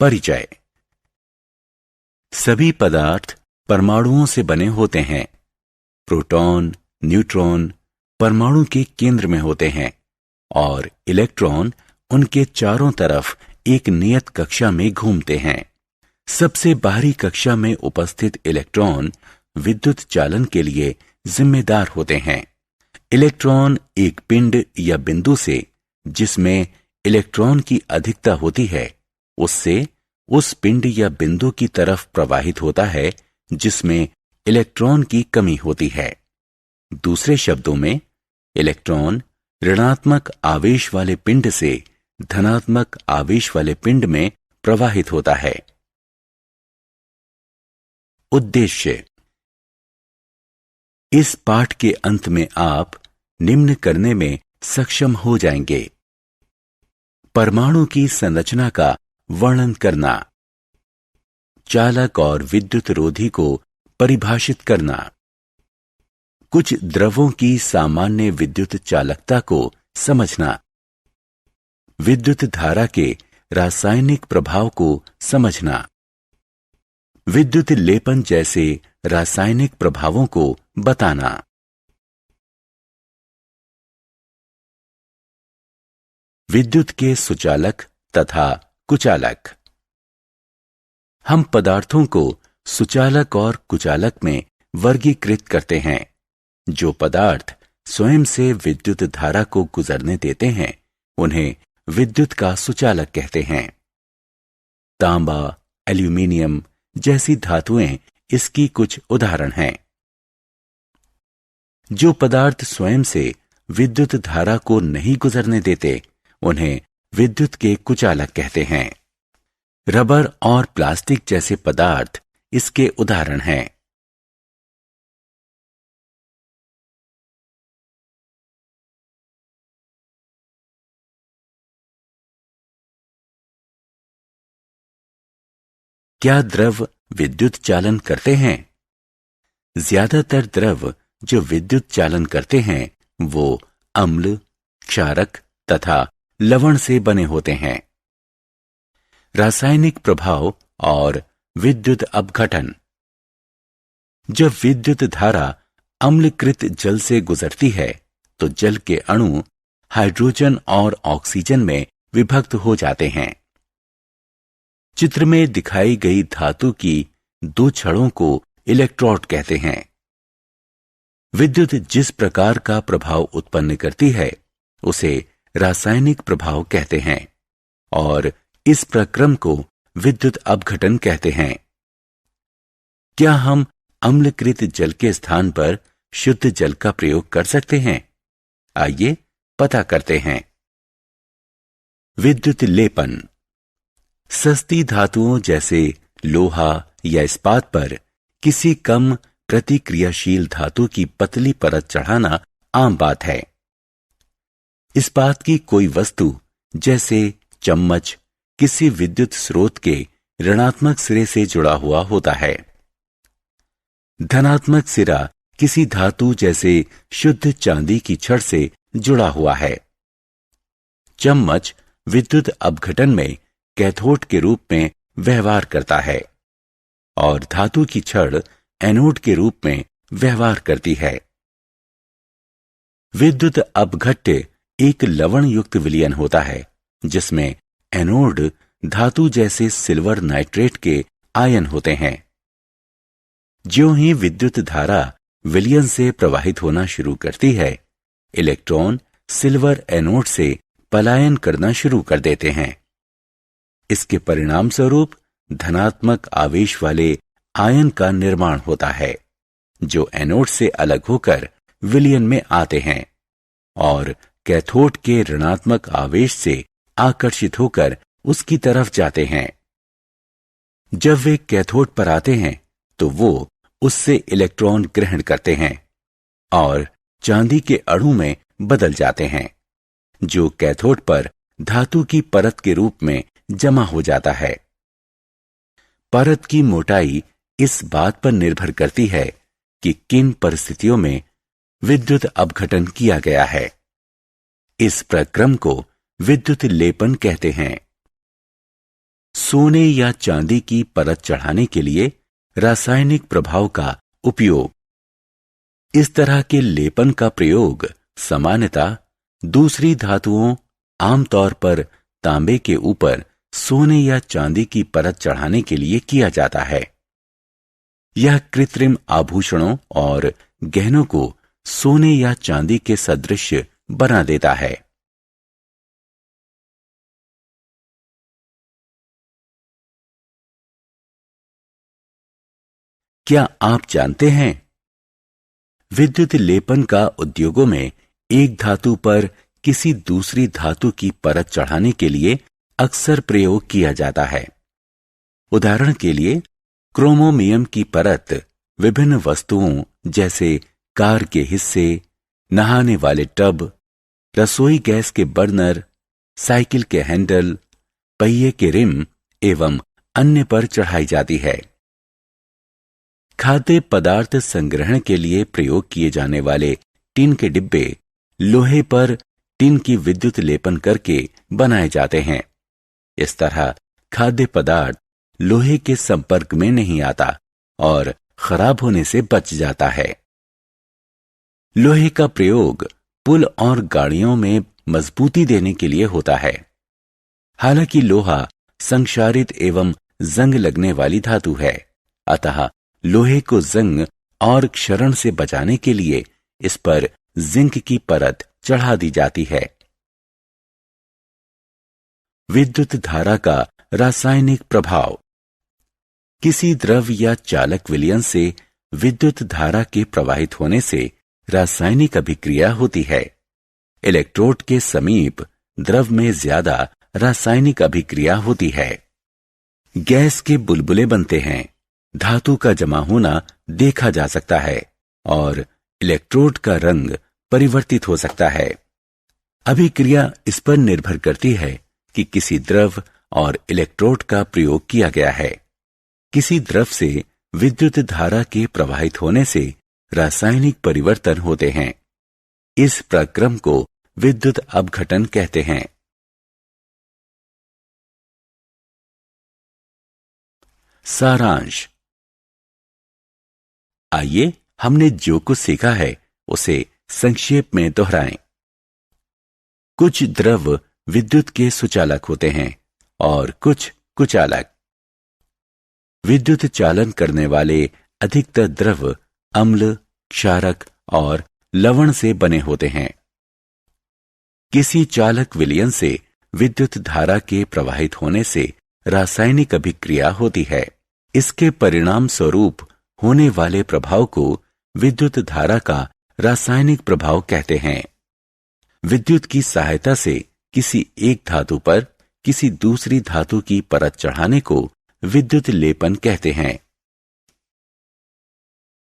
परिचय। सभी पदार्थ परमाणुओं से बने होते हैं। प्रोटॉन, न्यूट्रॉन परमाणु के केंद्र में होते हैं और इलेक्ट्रॉन उनके चारों तरफ एक नियत कक्षा में घूमते हैं। सबसे बाहरी कक्षा में उपस्थित इलेक्ट्रॉन विद्युत चालन के लिए जिम्मेदार होते हैं। इलेक्ट्रॉन एक पिंड या बिंदु से जिसमें इलेक्ट्रॉन की अधिकता होती है उससे उस पिंड या बिंदु की तरफ प्रवाहित होता है जिसमें इलेक्ट्रॉन की कमी होती है। दूसरे शब्दों में, इलेक्ट्रॉन ऋणात्मक आवेश वाले पिंड से धनात्मक आवेश वाले पिंड में प्रवाहित होता है। उद्देश्य। इस पाठ के अंत में आप निम्न करने में सक्षम हो जाएंगे। परमाणु की संरचना का वर्णन करना, चालक और विद्युत रोधी को परिभाषित करना, कुछ द्रवों की सामान्य विद्युत चालकता को समझना, विद्युत धारा के रासायनिक प्रभाव को समझना, विद्युत लेपन जैसे रासायनिक प्रभावों को बताना। विद्युत के सुचालक तथा कुचालक। हम पदार्थों को सुचालक और कुचालक में वर्गीकृत करते हैं। जो पदार्थ स्वयं से विद्युत धारा को गुजरने देते हैं उन्हें विद्युत का सुचालक कहते हैं। तांबा, एल्यूमीनियम जैसी धातुएं इसकी कुछ उदाहरण हैं। जो पदार्थ स्वयं से विद्युत धारा को नहीं गुजरने देते उन्हें विद्युत के कुचालक कहते हैं। रबर और प्लास्टिक जैसे पदार्थ इसके उदाहरण हैं। क्या द्रव विद्युत चालन करते हैं? ज्यादातर द्रव जो विद्युत चालन करते हैं वो अम्ल, क्षारक तथा लवण से बने होते हैं। रासायनिक प्रभाव और विद्युत अपघटन। जब विद्युत धारा अम्लकृत जल से गुजरती है तो जल के अणु हाइड्रोजन और ऑक्सीजन में विभक्त हो जाते हैं। चित्र में दिखाई गई धातु की दो छड़ों को इलेक्ट्रोड कहते हैं। विद्युत जिस प्रकार का प्रभाव उत्पन्न करती है उसे रासायनिक प्रभाव कहते हैं और इस प्रक्रम को विद्युत अपघटन कहते हैं। क्या हम अम्लकृत जल के स्थान पर शुद्ध जल का प्रयोग कर सकते हैं? आइए पता करते हैं। विद्युत लेपन। सस्ती धातुओं जैसे लोहा या इस्पात पर किसी कम प्रतिक्रियाशील धातु की पतली परत चढ़ाना आम बात है। इस्पात की कोई वस्तु जैसे चम्मच किसी विद्युत स्रोत के ऋणात्मक सिरे से जुड़ा हुआ होता है। धनात्मक सिरा किसी धातु जैसे शुद्ध चांदी की छड़ से जुड़ा हुआ है। चम्मच विद्युत अपघटन में कैथोड के रूप में व्यवहार करता है और धातु की छड़ एनोड के रूप में व्यवहार करती है। विद्युत अपघट्य एक लवण युक्त विलयन होता है जिसमें एनोड धातु जैसे सिल्वर नाइट्रेट के आयन होते हैं। ज्यों ही विद्युत धारा विलयन से प्रवाहित होना शुरू करती है, इलेक्ट्रॉन सिल्वर एनोड से पलायन करना शुरू कर देते हैं। इसके परिणाम स्वरूप धनात्मक आवेश वाले आयन का निर्माण होता है जो एनोड से अलग होकर विलयन में आते हैं और कैथोड के ऋणात्मक आवेश से आकर्षित होकर उसकी तरफ जाते हैं। जब वे कैथोड पर आते हैं तो वो उससे इलेक्ट्रॉन ग्रहण करते हैं और चांदी के अणु में बदल जाते हैं जो कैथोड पर धातु की परत के रूप में जमा हो जाता है। परत की मोटाई इस बात पर निर्भर करती है कि किन परिस्थितियों में विद्युत अपघटन किया गया है। इस प्रक्रम को विद्युत लेपन कहते हैं। सोने या चांदी की परत चढ़ाने के लिए रासायनिक प्रभाव का उपयोग। इस तरह के लेपन का प्रयोग सामान्यतः दूसरी धातुओं, आमतौर पर तांबे के ऊपर सोने या चांदी की परत चढ़ाने के लिए किया जाता है। यह कृत्रिम आभूषणों और गहनों को सोने या चांदी के सदृश बना देता है। क्या आप जानते हैं, विद्युत लेपन का उद्योगों में एक धातु पर किसी दूसरी धातु की परत चढ़ाने के लिए अक्सर प्रयोग किया जाता है। उदाहरण के लिए, क्रोमोमियम की परत विभिन्न वस्तुओं जैसे कार के हिस्से, नहाने वाले टब, रसोई गैस के बर्नर, साइकिल के हैंडल, पहिए के रिम एवं अन्य पर चढ़ाई जाती है। खाद्य पदार्थ संग्रहण के लिए प्रयोग किए जाने वाले टिन के डिब्बे लोहे पर टिन की विद्युत लेपन करके बनाए जाते हैं। इस तरह खाद्य पदार्थ लोहे के संपर्क में नहीं आता और खराब होने से बच जाता है। लोहे का प्रयोग पुल और गाड़ियों में मजबूती देने के लिए होता है। हालांकि लोहा संक्षारित एवं जंग लगने वाली धातु है, अतः लोहे को जंग और क्षरण से बचाने के लिए इस पर जिंक की परत चढ़ा दी जाती है। विद्युत धारा का रासायनिक प्रभाव। किसी द्रव या चालक विलयन से विद्युत धारा के प्रवाहित होने से रासायनिक अभिक्रिया होती है। इलेक्ट्रोड के समीप द्रव में ज्यादा रासायनिक अभिक्रिया होती है। गैस के बुलबुले बनते हैं, धातु का जमा होना देखा जा सकता है और इलेक्ट्रोड का रंग परिवर्तित हो सकता है। अभिक्रिया इस पर निर्भर करती है कि किसी द्रव और इलेक्ट्रोड का प्रयोग किया गया है। किसी द्रव से विद्युत धारा के प्रवाहित होने से रासायनिक परिवर्तन होते हैं। इस प्रक्रम को विद्युत अपघटन कहते हैं। सारांश। आइए हमने जो कुछ सीखा है उसे संक्षेप में दोहराएं। कुछ द्रव विद्युत के सुचालक होते हैं और कुछ कुचालक। विद्युत चालन करने वाले अधिकतर द्रव अम्ल, क्षारक और लवण से बने होते हैं। किसी चालक विलयन से विद्युत धारा के प्रवाहित होने से रासायनिक अभिक्रिया होती है। इसके परिणाम स्वरूप होने वाले प्रभाव को विद्युत धारा का रासायनिक प्रभाव कहते हैं। विद्युत की सहायता से किसी एक धातु पर किसी दूसरी धातु की परत चढ़ाने को विद्युत लेपन कहते हैं।